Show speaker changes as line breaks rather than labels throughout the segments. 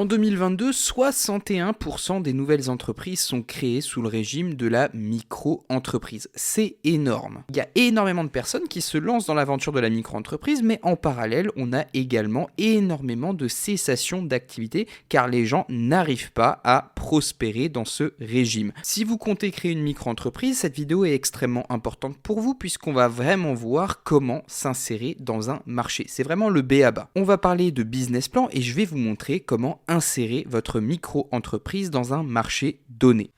En 2022, 61% des nouvelles entreprises sont créées sous le régime de la micro-entreprise. C'est énorme. Il y a énormément de personnes qui se lancent dans l'aventure de la micro-entreprise, mais en parallèle, on a également énormément de cessation d'activité car les gens n'arrivent pas à prospérer dans ce régime. Si vous comptez créer une micro-entreprise, cette vidéo est extrêmement importante pour vous puisqu'on va vraiment voir comment s'insérer dans un marché. C'est vraiment le b.a-ba. On va parler de business plan et je vais vous montrer comment insérer votre micro-entreprise dans un marché donné.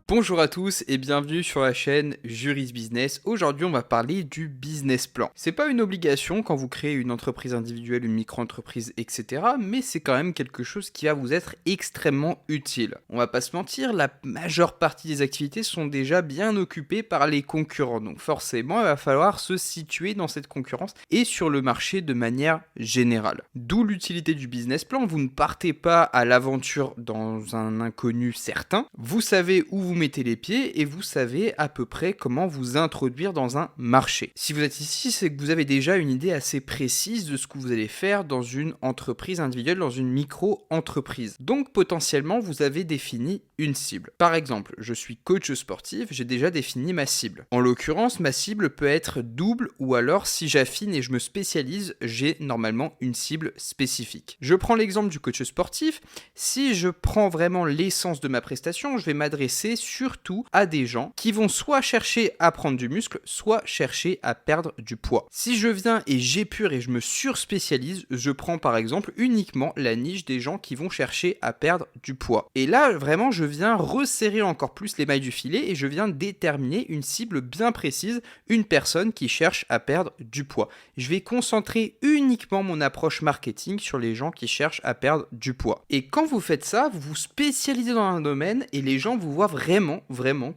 Bonjour à tous et bienvenue sur la chaîne Juris Business. Aujourd'hui, on va parler du business plan. C'est pas une obligation quand vous créez une entreprise individuelle, une micro-entreprise, etc. Mais c'est quand même quelque chose qui va vous être extrêmement utile. On va pas se mentir, la majeure partie des activités sont déjà bien occupées par les concurrents. Donc forcément, il va falloir se situer dans cette concurrence et sur le marché de manière générale. D'où l'utilité du business plan. Vous ne partez pas à l'aventure dans un inconnu certain. Vous savez où vous mettez les pieds et vous savez à peu près comment vous introduire dans un marché. Si vous êtes ici, c'est que vous avez déjà une idée assez précise de ce que vous allez faire dans une entreprise individuelle, dans une micro-entreprise. Donc potentiellement, vous avez défini une cible. Par exemple, je suis coach sportif, j'ai déjà défini ma cible. En l'occurrence, ma cible peut être double ou alors si j'affine et je me spécialise, j'ai normalement une cible spécifique. Je prends l'exemple du coach sportif. Si je prends vraiment l'essence de ma prestation, je vais m'adresser surtout à des gens qui vont soit chercher à prendre du muscle, soit chercher à perdre du poids. Si je viens et j'épure et je me surspécialise, je prends par exemple uniquement la niche des gens qui vont chercher à perdre du poids. Et là, vraiment, je viens resserrer encore plus les mailles du filet et je viens déterminer une cible bien précise, une personne qui cherche à perdre du poids. Je vais concentrer uniquement mon approche marketing sur les gens qui cherchent à perdre du poids. Et quand vous faites ça, vous vous spécialisez dans un domaine et les gens vous voient vraiment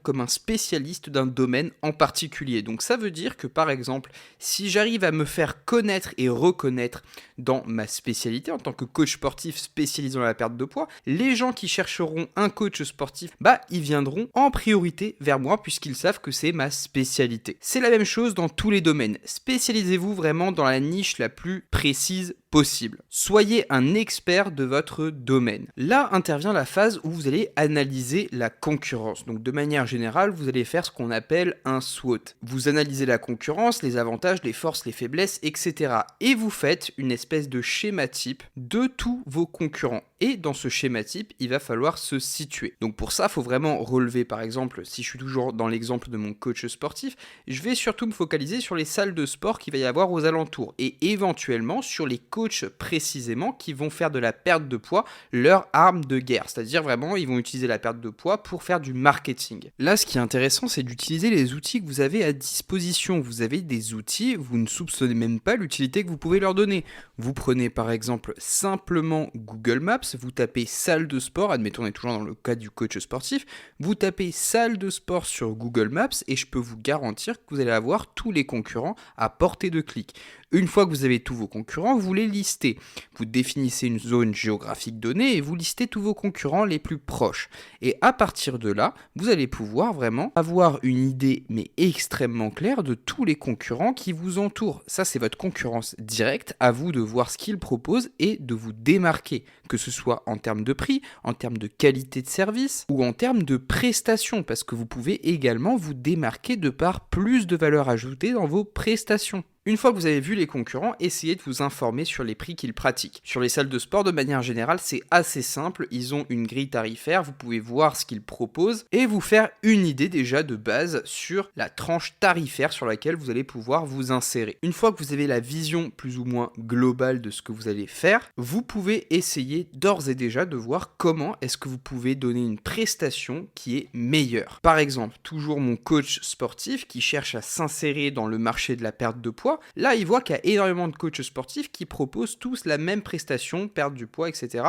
comme un spécialiste d'un domaine en particulier. Donc ça veut dire que par exemple, si j'arrive à me faire connaître et reconnaître dans ma spécialité en tant que coach sportif spécialisé dans la perte de poids, les gens qui chercheront un coach sportif, ils viendront en priorité vers moi puisqu'ils savent que c'est ma spécialité. C'est la même chose dans tous les domaines. Spécialisez-vous vraiment dans la niche la plus précise possible. Soyez un expert de votre domaine. Là intervient la phase où vous allez analyser la concurrence. Donc de manière générale, vous allez faire ce qu'on appelle un SWOT. Vous analysez la concurrence, les avantages, les forces, les faiblesses, etc. Et vous faites une espèce de schéma type de tous vos concurrents. Et dans ce schéma type, il va falloir se situer. Donc pour ça, il faut vraiment relever, par exemple, si je suis toujours dans l'exemple de mon coach sportif, je vais surtout me focaliser sur les salles de sport qu'il va y avoir aux alentours et éventuellement sur les coachs précisément qui vont faire de la perte de poids leur arme de guerre. C'est-à-dire vraiment, ils vont utiliser la perte de poids pour faire du marketing. Là, ce qui est intéressant, c'est d'utiliser les outils que vous avez à disposition. Vous avez des outils, vous ne soupçonnez même pas l'utilité que vous pouvez leur donner. Vous prenez par exemple simplement Google Maps, vous tapez salle de sport, admettons on est toujours dans le cas du coach sportif, vous tapez salle de sport sur Google Maps et je peux vous garantir que vous allez avoir tous les concurrents à portée de clic. Une fois que vous avez tous vos concurrents, vous les listez. Vous définissez une zone géographique donnée et vous listez tous vos concurrents les plus proches. Et à partir de là, vous allez pouvoir vraiment avoir une idée mais extrêmement claire de tous les concurrents qui vous entourent. Ça, c'est votre concurrence directe. À vous de voir ce qu'ils proposent et de vous démarquer, que ce soit en termes de prix, en termes de qualité de service ou en termes de prestations, parce que vous pouvez également vous démarquer de par plus de valeur ajoutée dans vos prestations. Une fois que vous avez vu les concurrents, essayez de vous informer sur les prix qu'ils pratiquent. Sur les salles de sport, de manière générale, c'est assez simple. Ils ont une grille tarifaire, vous pouvez voir ce qu'ils proposent et vous faire une idée déjà de base sur la tranche tarifaire sur laquelle vous allez pouvoir vous insérer. Une fois que vous avez la vision plus ou moins globale de ce que vous allez faire, vous pouvez essayer d'ores et déjà de voir comment est-ce que vous pouvez donner une prestation qui est meilleure. Par exemple, toujours mon coach sportif qui cherche à s'insérer dans le marché de la perte de poids, là il voit qu'il y a énormément de coachs sportifs qui proposent tous la même prestation, perdre du poids, etc.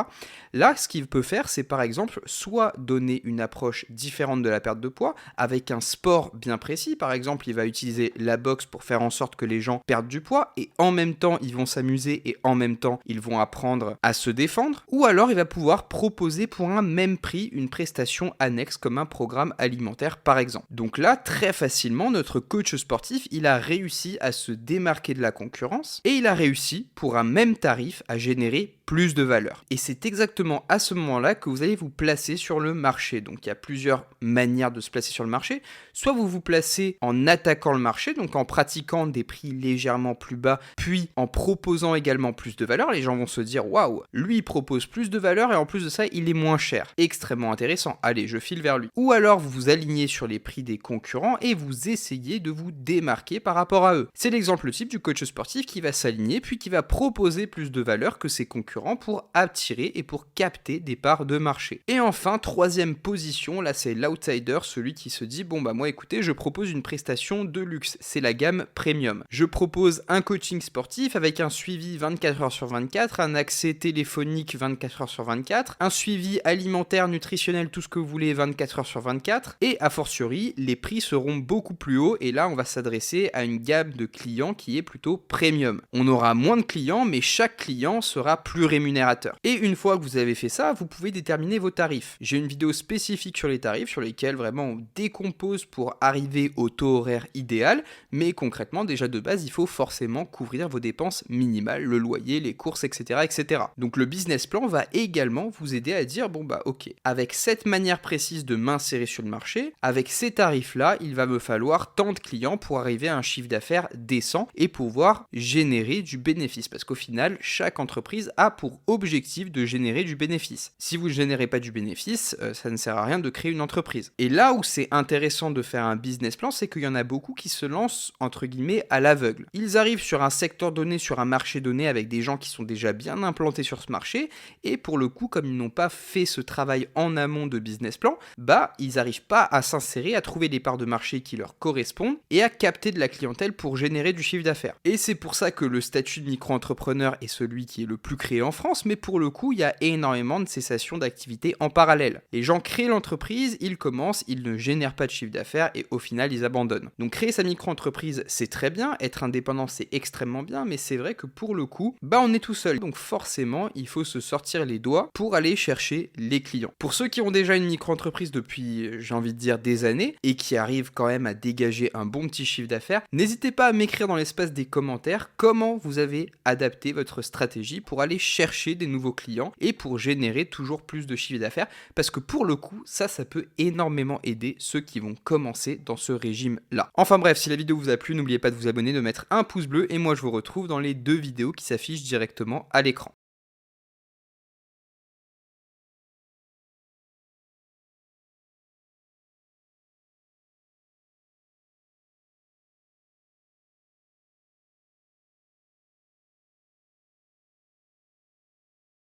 Là, ce qu'il peut faire, c'est par exemple soit donner une approche différente de la perte de poids avec un sport bien précis. Par exemple, il va utiliser la boxe pour faire en sorte que les gens perdent du poids et en même temps ils vont s'amuser et en même temps ils vont apprendre à se défendre. Ou alors il va pouvoir proposer pour un même prix une prestation annexe comme un programme alimentaire par exemple. Donc là, très facilement, notre coach sportif, il a réussi à se démarquer démarquer de la concurrence et il a réussi, pour un même tarif, à générer plus de valeur. Et c'est exactement à ce moment-là que vous allez vous placer sur le marché. Donc il y a plusieurs manières de se placer sur le marché. Soit vous vous placez en attaquant le marché, donc en pratiquant des prix légèrement plus bas, puis en proposant également plus de valeur. Les gens vont se dire waouh, lui il propose plus de valeur et en plus de ça il est moins cher. Extrêmement intéressant. Allez, je file vers lui. Ou alors vous vous alignez sur les prix des concurrents et vous essayez de vous démarquer par rapport à eux. C'est l'exemple type du coach sportif qui va s'aligner puis qui va proposer plus de valeur que ses concurrents pour attirer et pour capter des parts de marché. Et enfin, troisième position, là c'est l'outsider, celui qui se dit bon bah moi écoutez, je propose une prestation de luxe, c'est la gamme premium. Je propose un coaching sportif avec un suivi 24 heures sur 24, un accès téléphonique 24 heures sur 24, un suivi alimentaire, nutritionnel, tout ce que vous voulez 24 heures sur 24, et a fortiori, les prix seront beaucoup plus hauts et là on va s'adresser à une gamme de clients qui est plutôt premium. On aura moins de clients mais chaque client sera plus rémunérateur. Et une fois que vous avez fait ça, vous pouvez déterminer vos tarifs. J'ai une vidéo spécifique sur les tarifs, sur lesquels vraiment on décompose pour arriver au taux horaire idéal, mais concrètement, déjà de base, il faut forcément couvrir vos dépenses minimales, le loyer, les courses, etc., etc. Donc le business plan va également vous aider à dire, bon bah ok, avec cette manière précise de m'insérer sur le marché, avec ces tarifs-là, il va me falloir tant de clients pour arriver à un chiffre d'affaires décent et pouvoir générer du bénéfice. Parce qu'au final, chaque entreprise a pour objectif de générer du bénéfice. Si vous ne générez pas du bénéfice, ça ne sert à rien de créer une entreprise. Et là où c'est intéressant de faire un business plan, c'est qu'il y en a beaucoup qui se lancent entre guillemets à l'aveugle. Ils arrivent sur un secteur donné, sur un marché donné avec des gens qui sont déjà bien implantés sur ce marché et pour le coup, comme ils n'ont pas fait ce travail en amont de business plan, bah ils n'arrivent pas à s'insérer, à trouver des parts de marché qui leur correspondent et à capter de la clientèle pour générer du chiffre d'affaires. Et c'est pour ça que le statut de micro-entrepreneur est celui qui est le plus créé en France, mais pour le coup, il y a énormément de cessation d'activité en parallèle. Les gens créent l'entreprise, ils commencent, ils ne génèrent pas de chiffre d'affaires et au final, ils abandonnent. Donc créer sa micro-entreprise, c'est très bien, être indépendant, c'est extrêmement bien, mais c'est vrai que pour le coup, bah on est tout seul. Donc forcément, il faut se sortir les doigts pour aller chercher les clients. Pour ceux qui ont déjà une micro-entreprise depuis, j'ai envie de dire, des années et qui arrivent quand même à dégager un bon petit chiffre d'affaires, n'hésitez pas à m'écrire dans l'espace des commentaires comment vous avez adapté votre stratégie pour aller chercher des nouveaux clients et pour générer toujours plus de chiffre d'affaires parce que pour le coup, ça peut énormément aider ceux qui vont commencer dans ce régime-là. Enfin bref, si la vidéo vous a plu, n'oubliez pas de vous abonner, de mettre un pouce bleu et moi je vous retrouve dans les 2 vidéos qui s'affichent directement à l'écran.